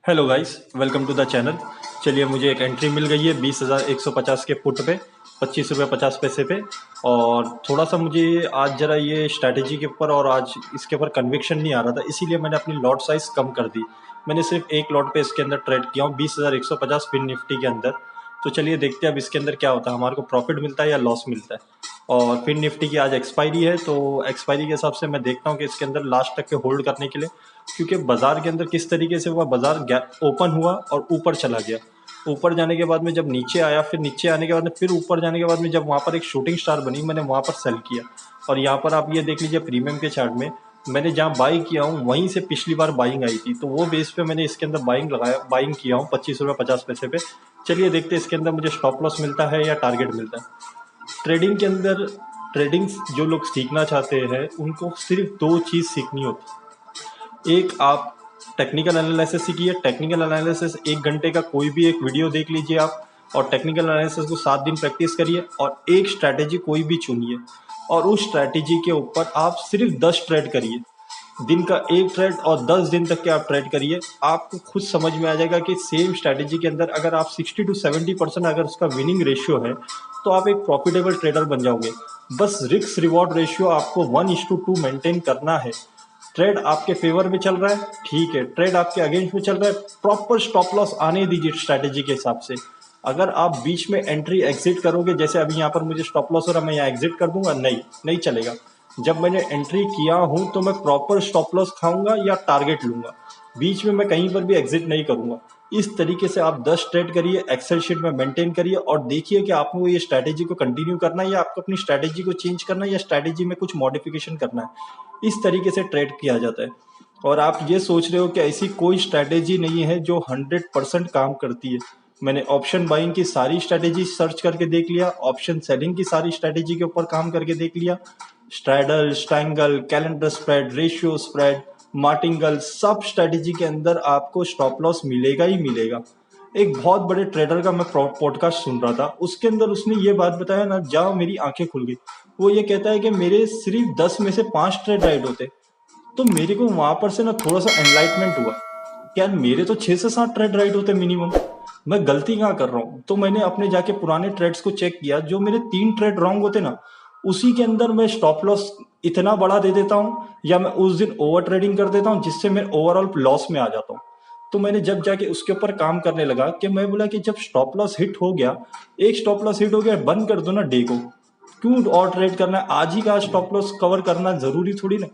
Hello guys, welcome to the channel. चलिए, मुझे एक एंट्री मिल गई है 20,150 के पुट पे 25 रुपये 50 पैसे पे। और थोड़ा सा मुझे आज ज़रा ये स्ट्रैटेजी के ऊपर और आज इसके ऊपर कन्विक्शन नहीं आ रहा था, इसीलिए मैंने अपनी लॉट साइज़ कम कर दी। मैंने सिर्फ एक लॉट पे इसके अंदर ट्रेड किया हूँ 20,150 फिन निफ्टी के अंदर। तो चलिए देखते हैं अब इसके अंदर क्या होता है, हमारे को प्रॉफिट मिलता है या लॉस मिलता है। और फिन निफ्टी की आज एक्सपायरी है, तो एक्सपायरी के हिसाब से मैं देखता हूँ कि इसके अंदर लास्ट तक के होल्ड करने के लिए, क्योंकि बाजार के अंदर किस तरीके से हुआ, बाजार गैप ओपन हुआ और ऊपर चला गया। ऊपर जाने के बाद में जब नीचे आया, फिर नीचे आने के बाद में फिर ऊपर जाने के बाद में जब वहाँ पर एक शूटिंग स्टार बनी, मैंने वहाँ पर सेल किया। और यहाँ पर आप ये देख लीजिए प्रीमियम के चार्ट में मैंने जहाँ बाई किया हूँ वहीं से पिछली बार बाइंग आई थी, तो वो बेस पे मैंने इसके अंदर बाइंग किया हूँ 25 रुपये 50 पैसे पे। चलिए देखते हैं इसके अंदर मुझे स्टॉप लॉस मिलता है या टारगेट मिलता है। ट्रेडिंग के अंदर ट्रेडिंग जो लोग सीखना चाहते हैं उनको सिर्फ दो चीज़ सीखनी होती है। एक, आप टेक्निकल एनालिसिस सीखिए। टेक्निकल एनालिसिस 1 घंटे का कोई भी एक वीडियो देख लीजिए आप, और टेक्निकल एनालिसिस को 7 दिन प्रैक्टिस करिए और एक स्ट्रैटेजी कोई भी चुनिए और उस स्ट्रैटेजी के ऊपर आप सिर्फ 10 ट्रेड करिए। दिन का एक ट्रेड और 10 दिन तक के आप ट्रेड करिए, आपको खुद समझ में आ जाएगा कि सेम स्ट्रैटेजी के अंदर अगर आप 60 to 70% अगर उसका विनिंग रेशियो है तो आप एक प्रॉफिटेबल ट्रेडर बन जाओगे। बस रिस्क रिवॉर्ड रेशियो आपको 1:2 मेंटेन करना है। ट्रेड आपके फेवर में चल रहा है, ठीक है। ट्रेड आपके अगेंस्ट में चल रहा है, प्रॉपर स्टॉप लॉस आने दीजिए स्ट्रैटेजी के हिसाब से। अगर आप बीच में एंट्री एग्जिट करोगे, जैसे अभी यहाँ पर मुझे स्टॉप लॉस हो रहा है, मैं यहाँ एग्जिट कर दूंगा, नहीं नहीं चलेगा। जब मैंने एंट्री किया हूं तो मैं प्रॉपर स्टॉप लॉस खाऊंगा या टारगेट लूंगा, बीच में मैं कहीं पर भी एग्जिट नहीं करूंगा। इस तरीके से आप 10 ट्रेड करिए, एक्सेल शीट में मेंटेन करिए और देखिए कि आपको ये स्ट्रैटेजी को कंटिन्यू करना है या आपको अपनी स्ट्रैटेजी को चेंज करना है या स्ट्रैटेजी में कुछ मॉडिफिकेशन करना है। इस तरीके से ट्रेड किया जाता है। और आप ये सोच रहे हो कि ऐसी कोई स्ट्रैटेजी नहीं है जो 100% काम करती है। मैंने ऑप्शन बाइंग की सारी स्ट्रैटेजी सर्च करके देख लिया, ऑप्शन सेलिंग की सारी स्ट्रैटेजी के ऊपर काम करके देख लिया। Straddle, strangle, calendar spread, ratio spread, martingale, सब स्ट्रैटेजी के अंदर आपको स्टॉप लॉस मिलेगा ही मिलेगा। एक बहुत बड़े ट्रेडर का मैं पॉडकास्ट सुन रहा था, उसके अंदर उसने ये बात बताया ना, जहाँ मेरी आंखें खुल गई। वो ये कहता है कि मेरे सिर्फ 10 में से 5 ट्रेड राइट होते। तो मेरे को वहां पर से ना थोड़ा सा एनलाइटमेंट हुआ कि यार मेरे तो 6 से 7 ट्रेड राइट होते मिनिमम, मैं गलती कहाँ कर रहा हूँ। तो मैंने अपने जाके पुराने ट्रेड्स को चेक किया, जो मेरे 3 ट्रेड रॉन्ग होते ना, उसी के अंदर मैं स्टॉप लॉस इतना बड़ा दे देता हूँ या मैं उस दिन ओवर ट्रेडिंग कर देता हूँ जिससे मैं ओवरऑल लॉस में आ जाता हूँ। तो मैंने जब जाके उसके ऊपर काम करने लगा कि मैं बोला कि जब स्टॉप लॉस हिट हो गया, एक स्टॉप लॉस हिट हो गया, बंद कर दो ना डे को, क्यों और ट्रेड करना है। आज ही का स्टॉप लॉस कवर करना जरूरी थोड़ी ना,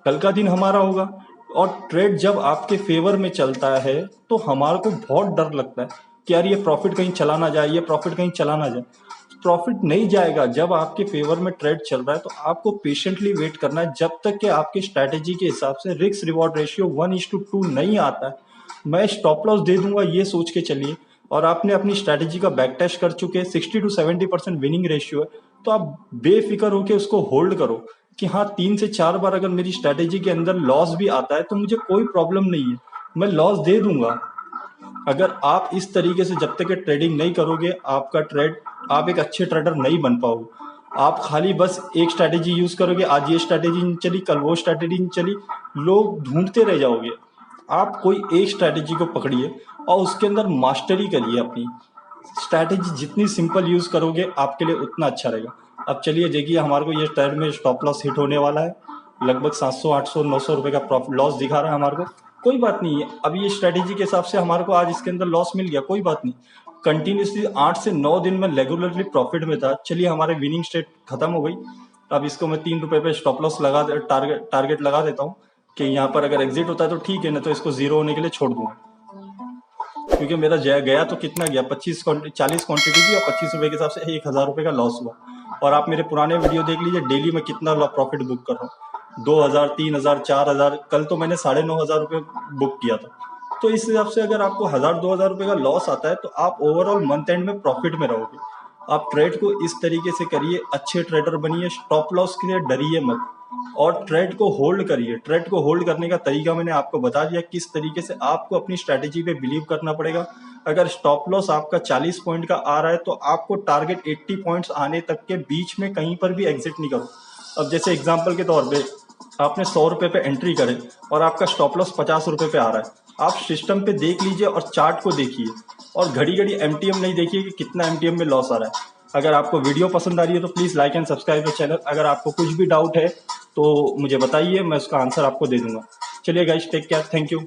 कल का दिन हमारा होगा। और ट्रेड जब आपके फेवर में चलता है तो हमारे को बहुत डर लगता है कि यार ये प्रॉफिट कहीं चला ना जाए, ये प्रॉफिट कहीं चला ना जाए। प्रॉफिट नहीं जाएगा जब आपके फेवर में ट्रेड चल रहा है, तो आपको पेशेंटली वेट करना है जब तक कि आपकी स्ट्रैटेजी के हिसाब से रिस्क रिवॉर्ड रेशियो 1:2 नहीं आता है। मैं स्टॉप लॉस दे दूंगा ये सोच के चलिए, और आपने अपनी स्ट्रैटेजी का बैक टेस्ट कर चुके हैं, 60 to 70% विनिंग रेशियो है, तो आप बेफिक्र होकर उसको होल्ड करो कि हाँ 3 से 4 बार अगर मेरी स्ट्रैटेजी के अंदर लॉस भी आता है तो मुझे कोई प्रॉब्लम नहीं है, मैं लॉस दे दूंगा। अगर आप इस तरीके से जब तक ये ट्रेडिंग नहीं करोगे, आपका ट्रेड, आप एक अच्छे ट्रेडर नहीं बन पाओगे। आप खाली बस एक स्ट्रैटेजी यूज करोगे, आज ये स्ट्रैटेजी नहीं चली, कल वो स्ट्रैटेजी नहीं चली, लोग ढूंढते रह जाओगे। आप कोई एक स्ट्रैटेजी को पकड़िए और उसके अंदर मास्टरी करिए अपनी। स्ट्रैटेजी जितनी सिंपल यूज करोगे आपके लिए उतना अच्छा रहेगा। अब चलिए देखिए, हमारे को ये ट्रेड में स्टॉप लॉस हिट होने वाला है, लगभग 700 800 900 रुपए का प्रॉफिट लॉस दिखा रहा है हमारे को। कोई बात नहीं है, अब ये स्ट्रैटेजी के हिसाब से हमारे को आज इसके अंदर लॉस मिल गया, कोई बात नहीं। कंटिन्यूसली 8 से 9 दिन में रेगुलरली प्रॉफिट में था। चलिए हमारे विनिंग स्टेट खत्म हो गई, अब इसको मैं 3 रुपए पे स्टॉप लॉस लगा टारगेट लगा देता हूँ कि यहाँ पर अगर एग्जिट होता है तो ठीक है, ना तो इसको जीरो होने के लिए छोड़ दूंगा। क्योंकि मेरा गया तो कितना गया, 40 क्वांटिटी की और 25 रुपए के हिसाब से 1,000 रुपए का लॉस हुआ। और आप मेरे पुराने वीडियो देख लीजिए, डेली में कितना प्रॉफिट बुक कर रहा हूँ, 2,000 3,000 4,000, कल तो मैंने 9,500 रुपये बुक किया था। तो इस हिसाब से अगर आपको 1,000 2,000 रुपये का लॉस आता है तो आप ओवरऑल मंथ एंड में प्रॉफिट में रहोगे। आप ट्रेड को इस तरीके से करिए, अच्छे ट्रेडर बनिए, स्टॉप लॉस के लिए डरिए मत और ट्रेड को होल्ड करिए। ट्रेड को होल्ड करने का तरीका मैंने आपको बता दिया, किस तरीके से आपको अपनी स्ट्रैटेजी पे बिलीव करना पड़ेगा। अगर स्टॉप लॉस आपका 40 पॉइंट का आ रहा है तो आपको टारगेट 80 पॉइंट्स आने तक के बीच में कहीं पर भी एग्जिट नहीं करो। अब जैसे एग्जांपल के तौर पे आपने 100 रुपए पे एंट्री करे और आपका स्टॉप लॉस 50 रुपए पे आ रहा है, आप सिस्टम पे देख लीजिए और चार्ट को देखिए, और घड़ी घड़ी एमटीएम नहीं देखिए कि कितना एमटीएम में लॉस आ रहा है। अगर आपको वीडियो पसंद आ रही है तो please like and subscribe the channel. अगर आपको कुछ भी डाउट है तो मुझे बताइए, मैं उसका आंसर आपको दे दूंगा। चलिए guys, take care, thank you.